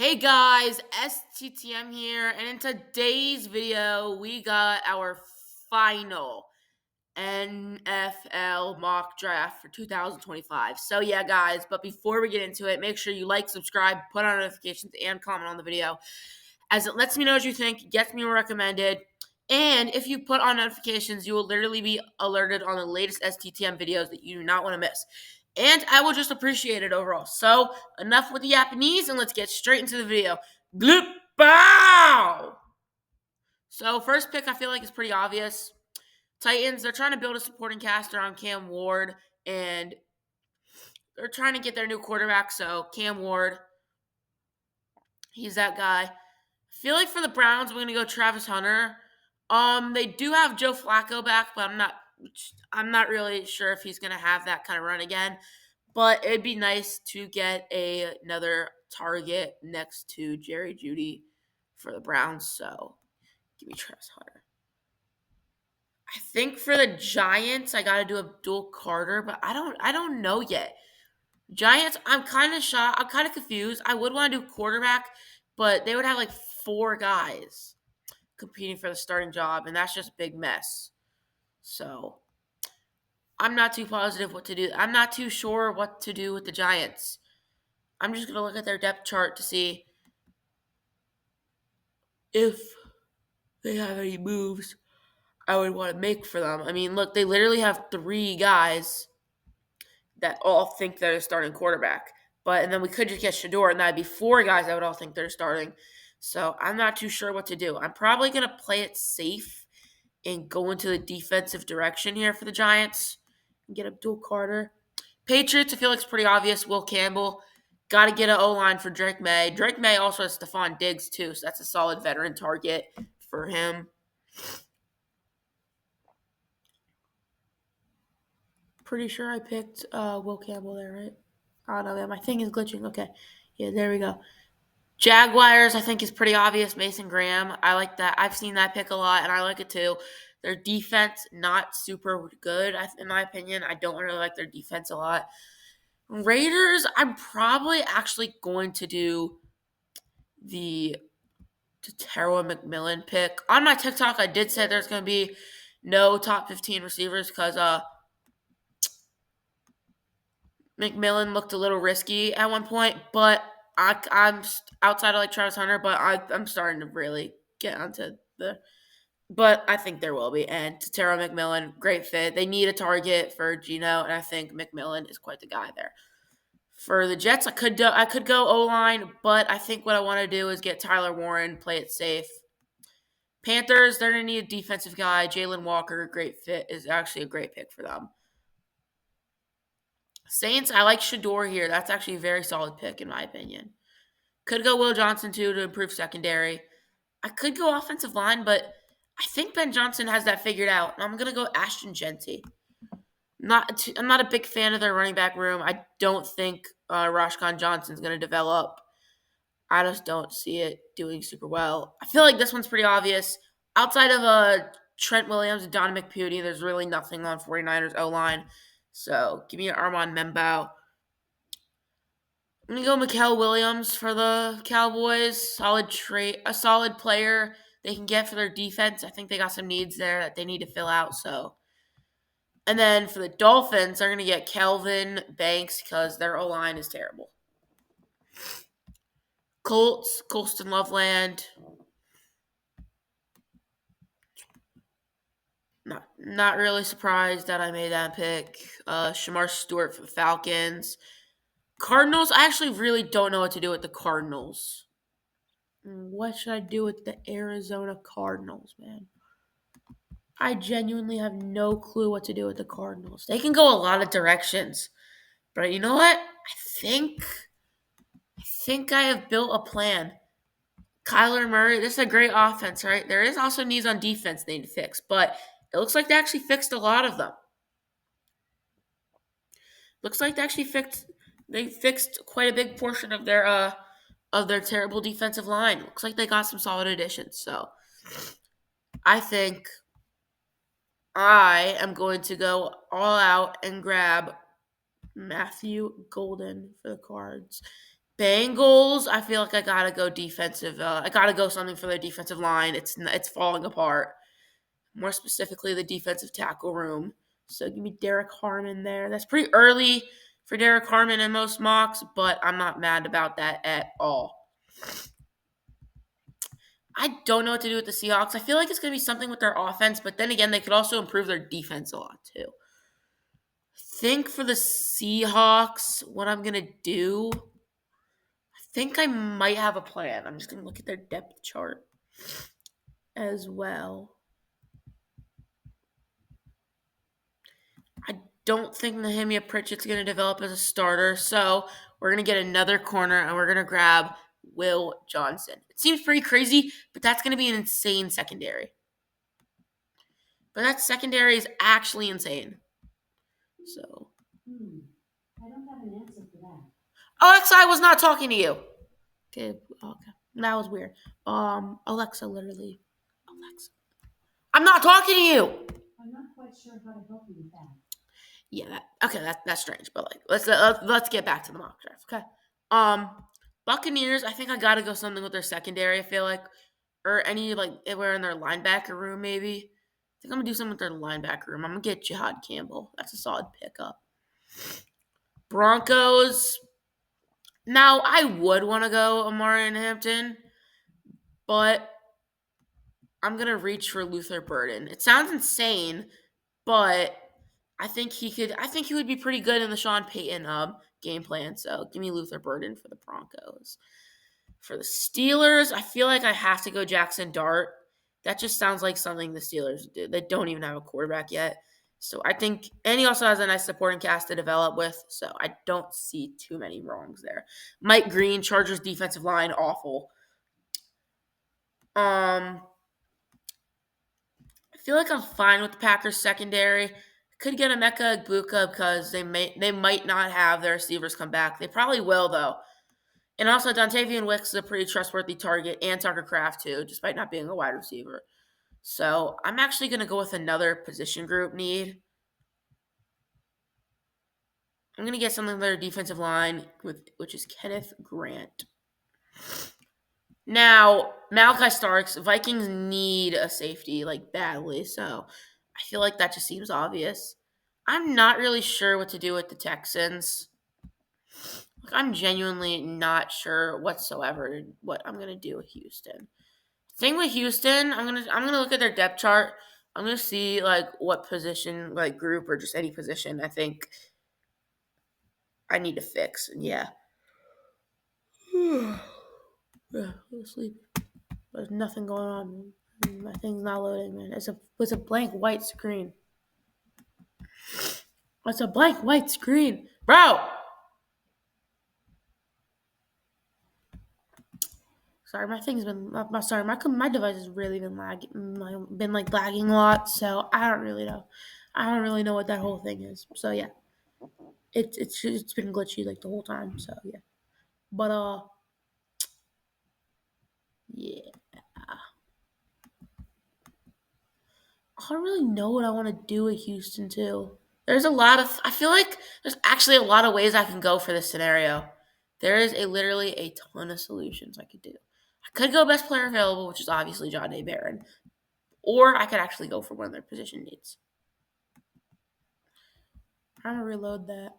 Hey guys, STTM here, and in today's video, we got our final NFL mock draft for 2025. So yeah, guys, but before we get into it, make sure you like, subscribe, put on notifications, and comment on the video, as it lets me know what you think, gets me recommended, and if you put on notifications, you will literally be alerted on the latest STTM videos that you do not want to miss. And I will just appreciate it overall. So, enough with the Japanese, and let's get straight into the video. Bloop! Bow! So, first pick I feel like is pretty obvious. Titans, they're trying to build a supporting cast around Cam Ward, and they're trying to get their new quarterback. So, Cam Ward, he's that guy. I feel like for the Browns, we're going to go Travis Hunter. They do have Joe Flacco back, but I'm not really sure if he's going to have that kind of run again. But it'd be nice to get another target next to Jerry Jeudy for the Browns. So give me Travis Hunter. I think for the Giants, I got to do Abdul Carter, but I don't know yet. Giants, I'm kind of shocked. I'm kind of confused. I would want to do quarterback, but they would have like 4 guys competing for the starting job, and that's just a big mess. So I'm not too positive what to do. I'm not too sure what to do with the Giants. I'm just going to look at their depth chart to see if they have any moves I would want to make for them. I mean, look, they literally have 3 guys that all think they're the starting quarterback. And then we could just get Shador, and that'd be 4 guys that would all think they're starting. So I'm not too sure what to do. I'm probably going to play it safe and go into the defensive direction here for the Giants and get Abdul Carter. Patriots, I feel like it's pretty obvious. Will Campbell. Got to get an O-line for Drake May. Drake May also has Stephon Diggs, too, so that's a solid veteran target for him. Pretty sure I picked Will Campbell there, right? Oh, no, man, my thing is glitching. Okay. Yeah, there we go. Jaguars, I think, is pretty obvious. Mason Graham. I like that. I've seen that pick a lot, and I like it, too. Their defense, not super good, in my opinion. I don't really like their defense a lot. Raiders, I'm probably actually going to do the Tetairoa McMillan pick. On my TikTok, I did say there's going to be no top 15 receivers because McMillan looked a little risky at one point, but I'm outside of like Travis Hunter, but I'm starting to really get onto the. But I think there will be. And Tetairoa McMillan, great fit. They need a target for Geno, and I think McMillan is quite the guy there. For the Jets, I could go O-line, but I think what I want to do is get Tyler Warren, play it safe. Panthers, they're going to need a defensive guy. Jaylen Walker, great fit, is actually a great pick for them. Saints, I like Shador here. That's actually a very solid pick, in my opinion. Could go Will Johnson, too, to improve secondary. I could go offensive line, but I think Ben Johnson has that figured out. I'm going to go Ashton Genty. I'm not a big fan of their running back room. I don't think Rashkan Johnson's going to develop. I just don't see it doing super well. I feel like this one's pretty obvious. Outside of Trent Williams and Don McPuty, there's really nothing on 49ers O-line. So give me an Armand Membow. I'm going to go Mikael Williams for the Cowboys. A solid player they can get for their defense. I think they got some needs there that they need to fill out. And then for the Dolphins, they're going to get Kelvin Banks because their O-line is terrible. Colts, Colston Loveland. Not really surprised that I made that pick. Shamar Stewart for the Falcons. Cardinals, I actually really don't know what to do with the Cardinals. What should I do with the Arizona Cardinals, man? I genuinely have no clue what to do with the Cardinals. They can go a lot of directions. But you know what? I think I have built a plan. Kyler Murray, this is a great offense, right? There is also needs on defense they need to fix, but it looks like they actually fixed a lot of them. Looks like they fixed quite a big portion of their terrible defensive line. Looks like they got some solid additions. So I think I am going to go all out and grab Matthew Golden for the Cards. Bengals, I feel like I gotta go defensive. I gotta go something for their defensive line. It's falling apart. More specifically, the defensive tackle room. So give me Derek Harmon there. That's pretty early for Derek Harmon in most mocks, but I'm not mad about that at all. I don't know what to do with the Seahawks. I feel like it's going to be something with their offense, but then again, they could also improve their defense a lot too. I think for the Seahawks, what I'm going to do, I think I might have a plan. I'm just going to look at their depth chart as well. I don't think Nehemiah Pritchett's going to develop as a starter, so we're going to get another corner, and we're going to grab Will Johnson. It seems pretty crazy, but that's going to be an insane secondary. But that secondary is actually insane. So. I don't have an answer for that. Alexa, I was not talking to you. Okay. That was weird. Alexa, literally. Alexa. I'm not talking to you. I'm not quite sure how to help you with that. Yeah, that's strange, but like let's get back to the mock draft. Okay. Buccaneers, I think I gotta go something with their secondary, I feel like. Or any like anywhere in their linebacker room, maybe. I think I'm gonna do something with their linebacker room. I'm gonna get Jihad Campbell. That's a solid pickup. Broncos. Now I would want to go Amari Hampton, but I'm gonna reach for Luther Burden. It sounds insane, but I think he would be pretty good in the Sean Payton game plan. So give me Luther Burden for the Broncos. For the Steelers, I feel like I have to go Jackson Dart. That just sounds like something the Steelers do. They don't even have a quarterback yet. So I think, and he also has a nice supporting cast to develop with. So I don't see too many wrongs there. Mike Green, Chargers defensive line, awful. I feel like I'm fine with the Packers secondary. Could get Emeka Egbuka because they might not have their receivers come back. They probably will though. And also Dontavian Wicks is a pretty trustworthy target, and Tucker Kraft too, despite not being a wide receiver. So I'm actually going to go with another position group need. I'm going to get something with their defensive line, which is Kenneth Grant. Now, Malachi Starks, Vikings need a safety, like, badly, so I feel like that just seems obvious. I'm not really sure what to do with the Texans. Like, I'm genuinely not sure whatsoever what I'm gonna do with Houston. Thing with Houston, I'm gonna look at their depth chart. I'm gonna see like what position, like group or just any position I think I need to fix. And yeah. Yeah, go to sleep. There's nothing going on. My thing's not loading, man. It's a blank white screen. It's a blank white screen, bro. Sorry, my thing's been. Sorry, my device has really been lagging a lot. So I don't really know. I don't really know what that whole thing is. So yeah, it's been glitchy like the whole time. So yeah, but yeah. I don't really know what I want to do with Houston too. I feel like there's actually a lot of ways I can go for this scenario. There is literally a ton of solutions I could do. I could go best player available, which is obviously Jayden Barron, or I could actually go for one of their position needs. I'm gonna reload that.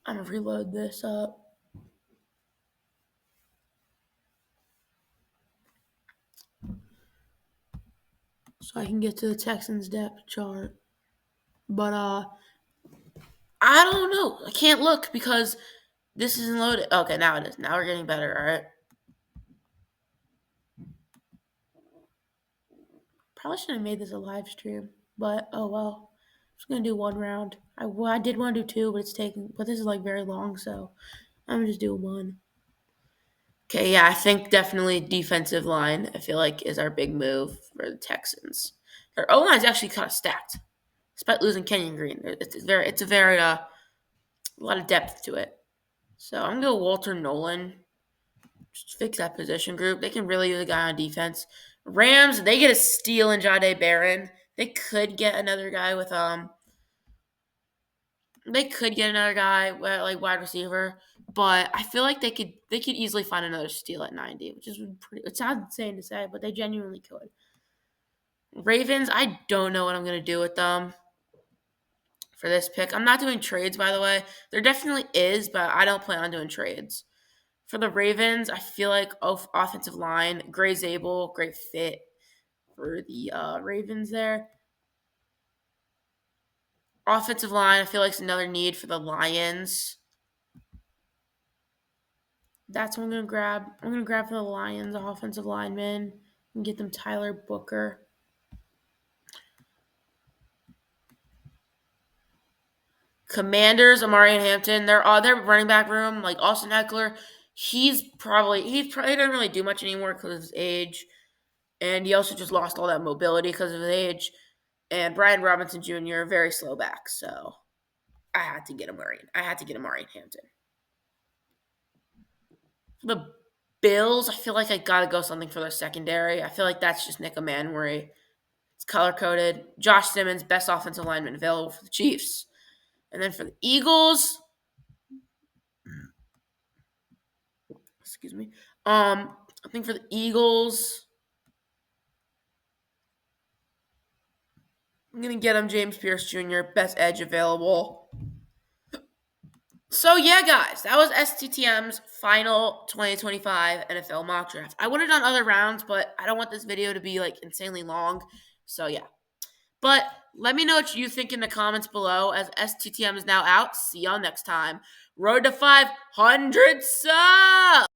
I'm gonna reload this up. So I can get to the Texans depth chart. But I don't know. I can't look because this isn't loaded. Okay, now it is. Now we're getting better, alright? Probably should have made this a live stream, but oh well. I'm just gonna do one round. I did want to do two, but this is like very long, so I'm gonna just do one. Okay, yeah, I think definitely defensive line. I feel like is our big move for the Texans. Their O line is actually kind of stacked, despite losing Kenyon Green. It's a very a lot of depth to it. So I'm gonna go Walter Nolan. Just fix that position group. They can really use a guy on defense. Rams, they get a steal in Jayden Barron. They could get another guy with They could get another guy like wide receiver, but I feel like they could easily find another steal at 90, which is pretty. It sounds insane to say, but they genuinely could. Ravens, I don't know what I'm gonna do with them for this pick. I'm not doing trades, by the way. There definitely is, but I don't plan on doing trades. For the Ravens, I feel like offensive line, Gray Zabel, great fit for the Ravens there. Offensive line, I feel like it's another need for the Lions. That's what I'm gonna grab. I'm gonna grab for the Lions offensive lineman and get them Tyler Booker. Commanders, Amari and Hampton. Their running back room, like Austin Eckler, he doesn't really do much anymore because of his age, and he also just lost all that mobility because of his age. And Brian Robinson Jr. very slow back, so I had to get Amari. I had to get Amari and Hampton. For the Bills, I feel like I gotta go something for their secondary. I feel like that's just Nick Manwery. It's color coded. Josh Simmons, best offensive lineman available for the Chiefs. And then for the Eagles, excuse me. I think for the Eagles, I'm gonna get him James Pierce Jr., best edge available. So yeah, guys, that was STTM's final 2025 NFL mock draft. I would have done other rounds, but I don't want this video to be like insanely long. So yeah. But let me know what you think in the comments below as STTM is now out. See y'all next time. Road to 500 subs!